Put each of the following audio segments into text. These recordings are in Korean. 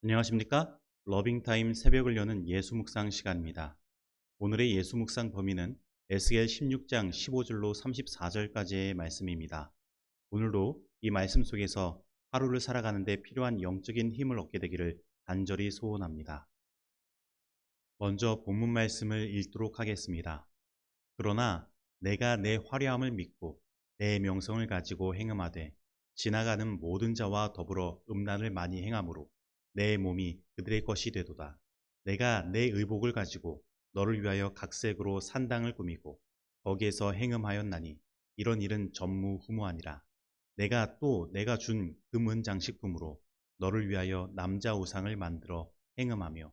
안녕하십니까? 러빙타임 새벽을 여는 예수 묵상 시간입니다. 오늘의 예수 묵상 범위는 에스겔 16장 15절로 34절까지의 말씀입니다. 오늘도 이 말씀 속에서 하루를 살아가는 데 필요한 영적인 힘을 얻게 되기를 간절히 소원합니다. 먼저 본문 말씀을 읽도록 하겠습니다. 그러나 내가 내 화려함을 믿고 내 명성을 가지고 행음하되 지나가는 모든 자와 더불어 음란을 많이 행함으로 내 몸이 그들의 것이 되도다. 내가 내 의복을 가지고 너를 위하여 각색으로 산당을 꾸미고 거기에서 행음하였나니 이런 일은 전무후무하니라. 내가 또 내가 준 금은 장식품으로 너를 위하여 남자 우상을 만들어 행음하며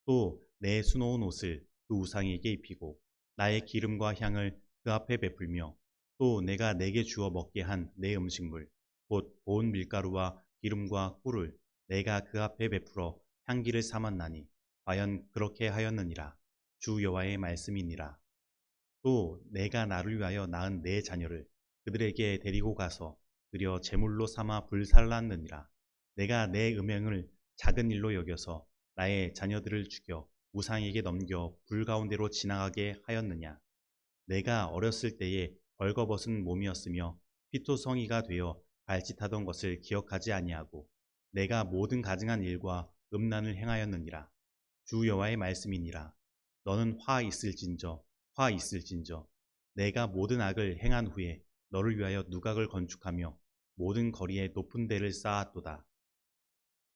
또 내 수놓은 옷을 그 우상에게 입히고 나의 기름과 향을 그 앞에 베풀며 또 내가 내게 주어 먹게 한 내 음식물 곧 고운 밀가루와 기름과 꿀을 내가 그 앞에 베풀어 향기를 삼았나니 과연 그렇게 하였느니라. 주 여호와의 말씀이니라. 또 내가 나를 위하여 낳은 내 자녀를 그들에게 데리고 가서 그려 제물로 삼아 불살랐느니라. 내가 내 음행을 작은 일로 여겨서 나의 자녀들을 죽여 우상에게 넘겨 불 가운데로 지나가게 하였느냐. 내가 어렸을 때에 벌거벗은 몸이었으며 피토성이가 되어 발짓하던 것을 기억하지 아니하고 내가 모든 가증한 일과 음란을 행하였느니라. 주 여호와의 말씀이니라. 너는 화 있을진저 화 있을진저 내가 모든 악을 행한 후에 너를 위하여 누각을 건축하며 모든 거리에 높은 데를 쌓았도다.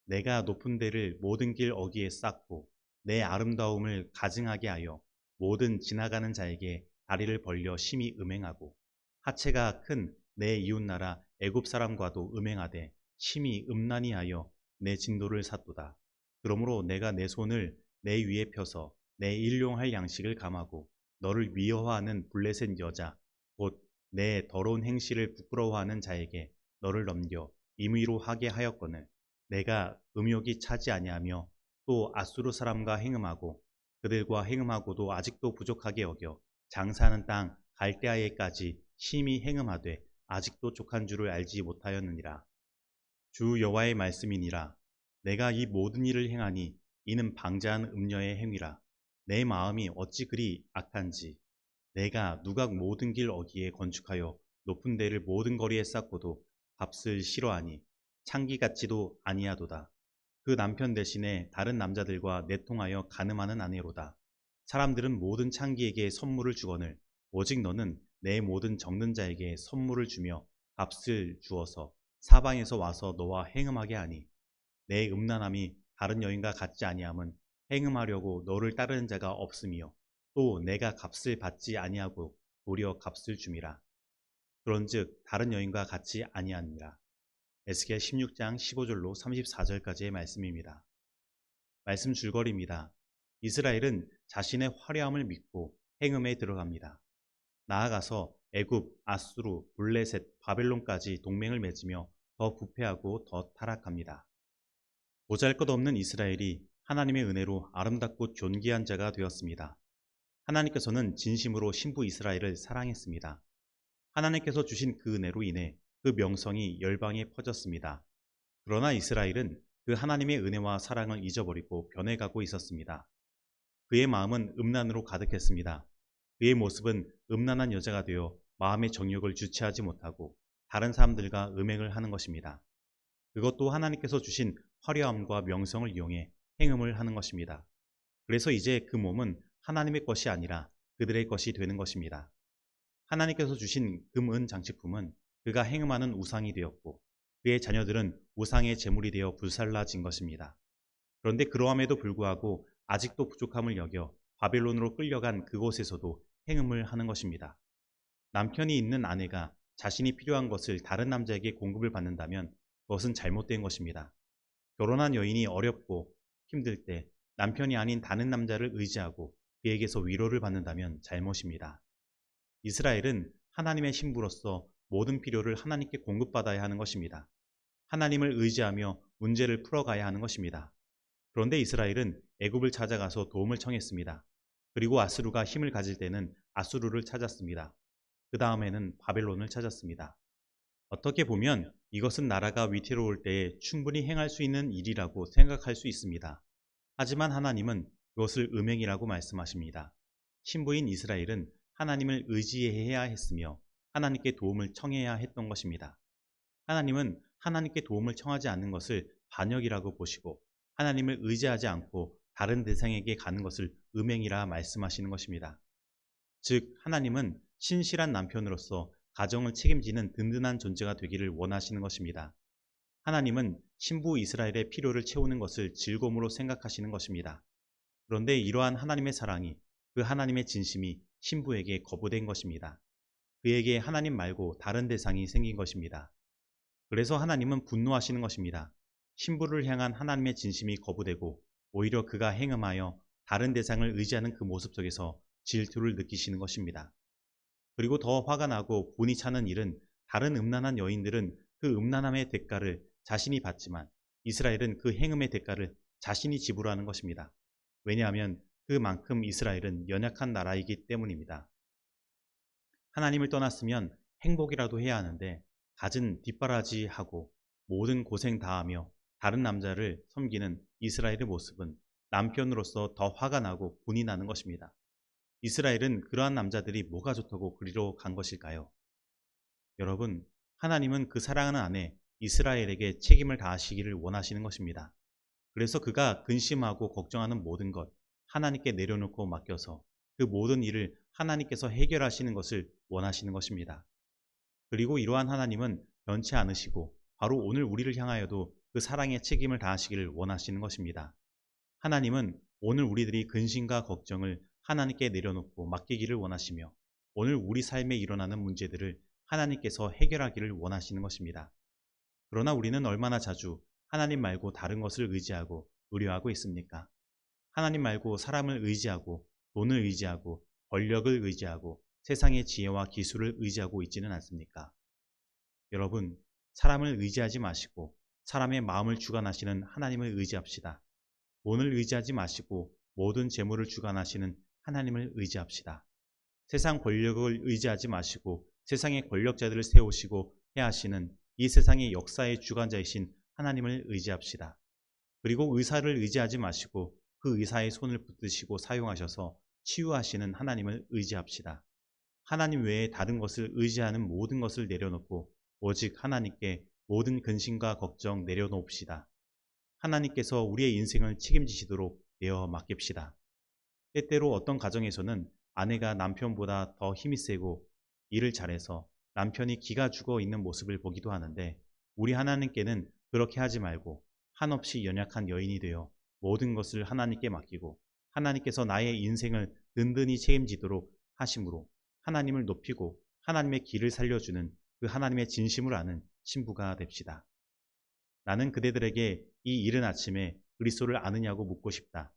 내가 높은 데를 모든 길 어귀에 쌓고 내 아름다움을 가증하게 하여 모든 지나가는 자에게 다리를 벌려 심히 음행하고 하체가 큰 내 이웃나라 애굽 사람과도 음행하되 심히 음란히 하여 내 진도를 샀도다. 그러므로 내가 내 손을 내 위에 펴서 내 일용할 양식을 감하고 너를 미워하는 블레셋 여자 곧 내 더러운 행실을 부끄러워하는 자에게 너를 넘겨 임의로 하게 하였거늘 내가 음욕이 차지 아니하며 또 아수르 사람과 행음하고 그들과 행음하고도 아직도 부족하게 여겨 장사하는 땅 갈대아에까지 심히 행음하되 아직도 족한 줄을 알지 못하였느니라. 주 여호와의 말씀이니라. 내가 이 모든 일을 행하니 이는 방자한 음녀의 행위라. 내 마음이 어찌 그리 악한지 내가 누각 모든 길 어귀에 건축하여 높은 데를 모든 거리에 쌓고도 값을 싫어하니 창기 같지도 아니하도다. 그 남편 대신에 다른 남자들과 내통하여 간음하는 아내로다. 사람들은 모든 창기에게 선물을 주거늘 오직 너는 내 모든 적는 자에게 선물을 주며 값을 주어서 사방에서 와서 너와 행음하게 하니 내 음란함이 다른 여인과 같지 아니함은 행음하려고 너를 따르는 자가 없으며 또 내가 값을 받지 아니하고 도리어 값을 줌이라. 그런즉 다른 여인과 같이 아니하니라. 에스겔 16장 15절로 34절까지의 말씀입니다. 말씀 줄거리입니다. 이스라엘은 자신의 화려함을 믿고 행음에 들어갑니다. 나아가서 애굽, 아수르, 블레셋, 바벨론까지 동맹을 맺으며 더 부패하고 더 타락합니다. 보잘것없는 이스라엘이 하나님의 은혜로 아름답고 존귀한 자가 되었습니다. 하나님께서는 진심으로 신부 이스라엘을 사랑했습니다. 하나님께서 주신 그 은혜로 인해 그 명성이 열방에 퍼졌습니다. 그러나 이스라엘은 그 하나님의 은혜와 사랑을 잊어버리고 변해가고 있었습니다. 그의 마음은 음란으로 가득했습니다. 그의 모습은 음란한 여자가 되어 마음의 정욕을 주체하지 못하고 다른 사람들과 음행을 하는 것입니다. 그것도 하나님께서 주신 화려함과 명성을 이용해 행음을 하는 것입니다. 그래서 이제 그 몸은 하나님의 것이 아니라 그들의 것이 되는 것입니다. 하나님께서 주신 금, 은 장식품은 그가 행음하는 우상이 되었고 그의 자녀들은 우상의 제물이 되어 불살라진 것입니다. 그런데 그러함에도 불구하고 아직도 부족함을 여겨 바벨론으로 끌려간 그곳에서도 행음을 하는 것입니다. 남편이 있는 아내가 자신이 필요한 것을 다른 남자에게 공급을 받는다면 그것은 잘못된 것입니다. 결혼한 여인이 어렵고 힘들 때 남편이 아닌 다른 남자를 의지하고 그에게서 위로를 받는다면 잘못입니다. 이스라엘은 하나님의 신부로서 모든 필요를 하나님께 공급받아야 하는 것입니다. 하나님을 의지하며 문제를 풀어가야 하는 것입니다. 그런데 이스라엘은 애굽을 찾아가서 도움을 청했습니다. 그리고 아수르가 힘을 가질 때는 아수르를 찾았습니다. 그 다음에는 바벨론을 찾았습니다. 어떻게 보면 이것은 나라가 위태로울 때에 충분히 행할 수 있는 일이라고 생각할 수 있습니다. 하지만 하나님은 그것을 음행이라고 말씀하십니다. 신부인 이스라엘은 하나님을 의지해야 했으며 하나님께 도움을 청해야 했던 것입니다. 하나님은 하나님께 도움을 청하지 않는 것을 반역이라고 보시고 하나님을 의지하지 않고 다른 대상에게 가는 것을 음행이라 말씀하시는 것입니다. 즉, 하나님은 신실한 남편으로서 가정을 책임지는 든든한 존재가 되기를 원하시는 것입니다. 하나님은 신부 이스라엘의 필요를 채우는 것을 즐거움으로 생각하시는 것입니다. 그런데 이러한 하나님의 사랑이, 그 하나님의 진심이 신부에게 거부된 것입니다. 그에게 하나님 말고 다른 대상이 생긴 것입니다. 그래서 하나님은 분노하시는 것입니다. 신부를 향한 하나님의 진심이 거부되고 오히려 그가 행음하여 다른 대상을 의지하는 그 모습 속에서 질투를 느끼시는 것입니다. 그리고 더 화가 나고 분이 차는 일은 다른 음란한 여인들은 그 음란함의 대가를 자신이 받지만 이스라엘은 그 행음의 대가를 자신이 지불하는 것입니다. 왜냐하면 그만큼 이스라엘은 연약한 나라이기 때문입니다. 하나님을 떠났으면 행복이라도 해야 하는데 갖은 뒷바라지하고 모든 고생 다하며 다른 남자를 섬기는 이스라엘의 모습은 남편으로서 더 화가 나고 분이 나는 것입니다. 이스라엘은 그러한 남자들이 뭐가 좋다고 그리로 간 것일까요? 여러분, 하나님은 그 사랑하는 아내 이스라엘에게 책임을 다하시기를 원하시는 것입니다. 그래서 그가 근심하고 걱정하는 모든 것 하나님께 내려놓고 맡겨서 그 모든 일을 하나님께서 해결하시는 것을 원하시는 것입니다. 그리고 이러한 하나님은 변치 않으시고 바로 오늘 우리를 향하여도 그 사랑의 책임을 다하시기를 원하시는 것입니다. 하나님은 오늘 우리들이 근심과 걱정을 하나님께 내려놓고 맡기기를 원하시며 오늘 우리 삶에 일어나는 문제들을 하나님께서 해결하기를 원하시는 것입니다. 그러나 우리는 얼마나 자주 하나님 말고 다른 것을 의지하고 의뢰하고 있습니까? 하나님 말고 사람을 의지하고 돈을 의지하고 권력을 의지하고 세상의 지혜와 기술을 의지하고 있지는 않습니까? 여러분, 사람을 의지하지 마시고 사람의 마음을 주관하시는 하나님을 의지합시다. 돈을 의지하지 마시고 모든 재물을 주관하시는 하나님을 의지합시다. 세상 권력을 의지하지 마시고 세상의 권력자들을 세우시고 해하시는 이 세상의 역사의 주관자이신 하나님을 의지합시다. 그리고 의사를 의지하지 마시고 그 의사의 손을 붙드시고 사용하셔서 치유하시는 하나님을 의지합시다. 하나님 외에 다른 것을 의지하는 모든 것을 내려놓고 오직 하나님께 모든 근심과 걱정 내려놓읍시다. 하나님께서 우리의 인생을 책임지시도록 내어 맡깁시다. 때때로 어떤 가정에서는 아내가 남편보다 더 힘이 세고 일을 잘해서 남편이 기가 죽어 있는 모습을 보기도 하는데 우리 하나님께는 그렇게 하지 말고 한없이 연약한 여인이 되어 모든 것을 하나님께 맡기고 하나님께서 나의 인생을 든든히 책임지도록 하심으로 하나님을 높이고 하나님의 길을 살려주는 그 하나님의 진심을 아는 신부가 됩시다. 나는 그대들에게 이 이른 아침에 그리스도를 아느냐고 묻고 싶다.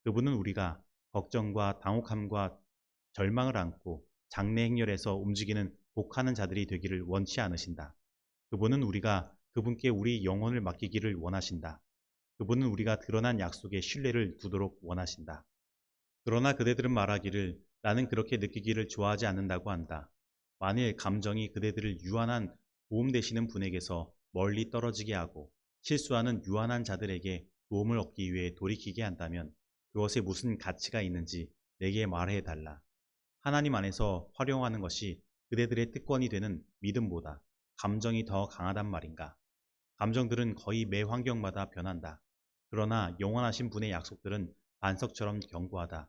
그분은 우리가 걱정과 당혹함과 절망을 안고 장래 행렬에서 움직이는 복하는 자들이 되기를 원치 않으신다. 그분은 우리가 그분께 우리 영혼을 맡기기를 원하신다. 그분은 우리가 드러난 약속에 신뢰를 두도록 원하신다. 그러나 그대들은 말하기를 나는 그렇게 느끼기를 좋아하지 않는다고 한다. 만일 감정이 그대들을 유한한 도움 되시는 분에게서 멀리 떨어지게 하고 실수하는 유한한 자들에게 도움을 얻기 위해 돌이키게 한다면 그것에 무슨 가치가 있는지 내게 말해 달라. 하나님 안에서 활용하는 것이 그대들의 특권이 되는 믿음보다 감정이 더 강하단 말인가? 감정들은 거의 매 환경마다 변한다. 그러나 영원하신 분의 약속들은 반석처럼 견고하다.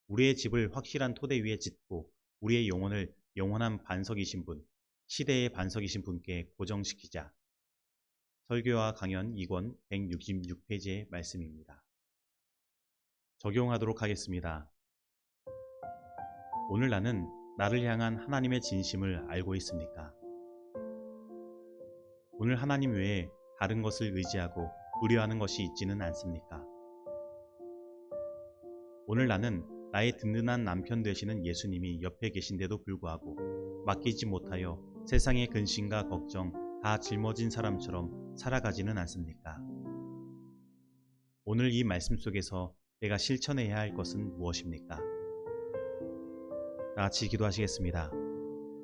우리의 집을 확실한 토대 위에 짓고 우리의 영혼을 영원한 반석이신 분, 시대의 반석이신 분께 고정시키자. 설교와 강연 2권 166페이지의 말씀입니다. 적용하도록 하겠습니다. 오늘 나는 나를 향한 하나님의 진심을 알고 있습니까? 오늘 하나님 외에 다른 것을 의지하고 의뢰하는 것이 있지는 않습니까? 오늘 나는 나의 든든한 남편 되시는 예수님이 옆에 계신데도 불구하고 맡기지 못하여 세상의 근심과 걱정 다 짊어진 사람처럼 살아가지는 않습니까? 오늘 이 말씀 속에서 내가 실천해야 할 것은 무엇입니까? 다 같이 기도하시겠습니다.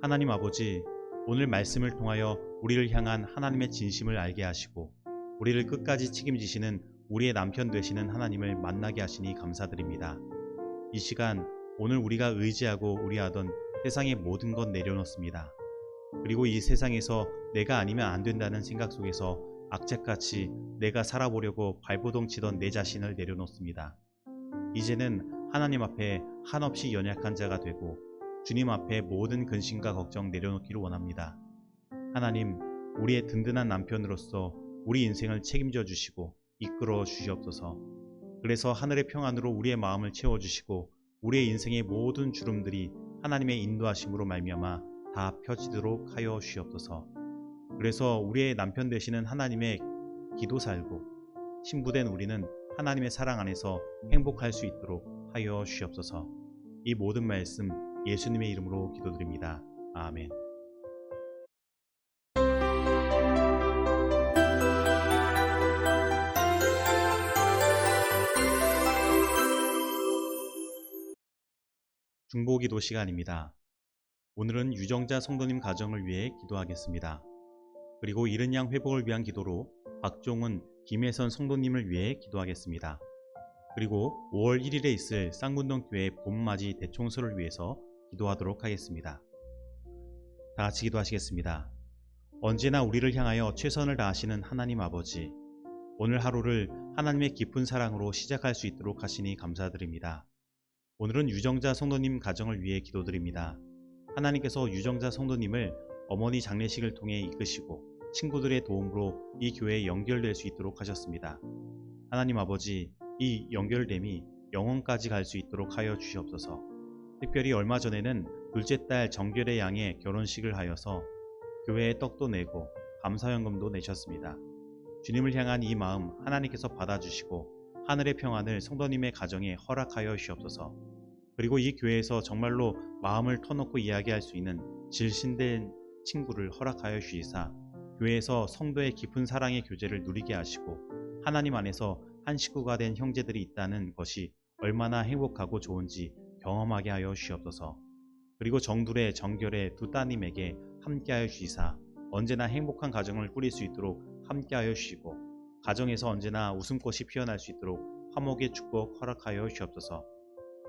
하나님 아버지, 오늘 말씀을 통하여 우리를 향한 하나님의 진심을 알게 하시고 우리를 끝까지 책임지시는 우리의 남편 되시는 하나님을 만나게 하시니 감사드립니다. 이 시간 오늘 우리가 의지하고 우려하던 세상의 모든 것 내려놓습니다. 그리고 이 세상에서 내가 아니면 안 된다는 생각 속에서 악착같이 내가 살아보려고 발버둥 치던 내 자신을 내려놓습니다. 이제는 하나님 앞에 한없이 연약한 자가 되고 주님 앞에 모든 근심과 걱정 내려놓기를 원합니다. 하나님, 우리의 든든한 남편으로서 우리 인생을 책임져 주시고 이끌어 주시옵소서. 그래서 하늘의 평안으로 우리의 마음을 채워주시고 우리의 인생의 모든 주름들이 하나님의 인도하심으로 말미암아 다 펴지도록 하여 주시옵소서. 그래서 우리의 남편 되시는 하나님의 기도 살고 신부된 우리는 하나님의 사랑 안에서 행복할 수 있도록 하여 주시옵소서. 이 모든 말씀 예수님의 이름으로 기도드립니다. 아멘. 중보기도 시간입니다. 오늘은 유정자 성도님 가정을 위해 기도하겠습니다. 그리고 이른 양 회복을 위한 기도로 박종훈, 김혜선 성도님을 위해 기도하겠습니다. 그리고 5월 1일에 있을 쌍문동 교회 봄맞이 대청소를 위해서 기도하도록 하겠습니다. 다 같이 기도하시겠습니다. 언제나 우리를 향하여 최선을 다하시는 하나님 아버지, 오늘 하루를 하나님의 깊은 사랑으로 시작할 수 있도록 하시니 감사드립니다. 오늘은 유정자 성도님 가정을 위해 기도드립니다. 하나님께서 유정자 성도님을 어머니 장례식을 통해 이끄시고 친구들의 도움으로 이 교회에 연결될 수 있도록 하셨습니다. 하나님 아버지, 이 연결됨이 영원까지 갈 수 있도록 하여 주시옵소서. 특별히 얼마 전에는 둘째 딸 정결의 양의 결혼식을 하여서 교회에 떡도 내고 감사연금도 내셨습니다. 주님을 향한 이 마음 하나님께서 받아주시고 하늘의 평안을 성도님의 가정에 허락하여 주시옵소서. 그리고 이 교회에서 정말로 마음을 터놓고 이야기할 수 있는 질신된 친구를 허락하여 주시사 교회에서 성도의 깊은 사랑의 교제를 누리게 하시고 하나님 안에서 한 식구가 된 형제들이 있다는 것이 얼마나 행복하고 좋은지 경험하게 하여 주시옵소서. 그리고 정둘의 정결의 두 따님에게 함께하여 주시사 언제나 행복한 가정을 꾸릴 수 있도록 함께하여 주시고 가정에서 언제나 웃음꽃이 피어날 수 있도록 화목의 축복 허락하여 주시옵소서.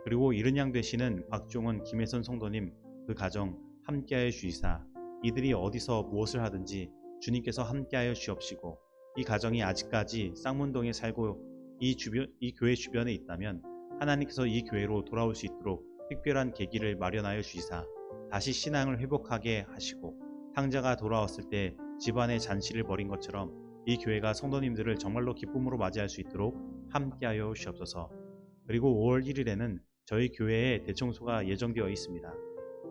그리고 이른 양 되시는 박종훈, 김혜선 성도님 그 가정 함께하여 주시사 이들이 어디서 무엇을 하든지 주님께서 함께하여 주시옵시고 이 가정이 아직까지 쌍문동에 살고 이 교회 주변에 있다면 하나님께서 이 교회로 돌아올 수 있도록 특별한 계기를 마련하여 주시사 다시 신앙을 회복하게 하시고 탕자가 돌아왔을 때 집안의 잔치를 벌인 것처럼 이 교회가 성도님들을 정말로 기쁨으로 맞이할 수 있도록 함께하여 주시옵소서. 그리고 5월 1일에는 저희 교회에 대청소가 예정되어 있습니다.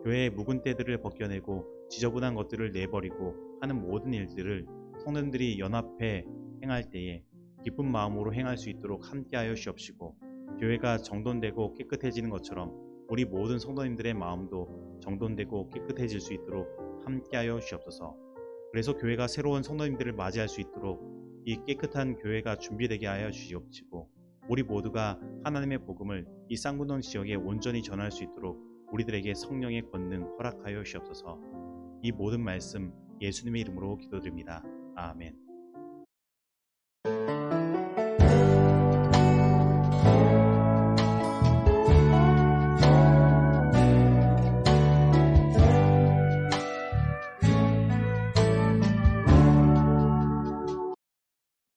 교회의 묵은 때들을 벗겨내고 지저분한 것들을 내버리고 하는 모든 일들을 성도님들이 연합해 행할 때에 기쁜 마음으로 행할 수 있도록 함께하여 주시옵시고 교회가 정돈되고 깨끗해지는 것처럼 우리 모든 성도님들의 마음도 정돈되고 깨끗해질 수 있도록 함께하여 주시옵소서. 그래서 교회가 새로운 성도님들을 맞이할 수 있도록 이 깨끗한 교회가 준비되게 하여 주시옵시고 우리 모두가 하나님의 복음을 이 쌍문동 지역에 온전히 전할 수 있도록 우리들에게 성령의 권능 허락하여 주시옵소서. 이 모든 말씀 예수님의 이름으로 기도드립니다. 아멘.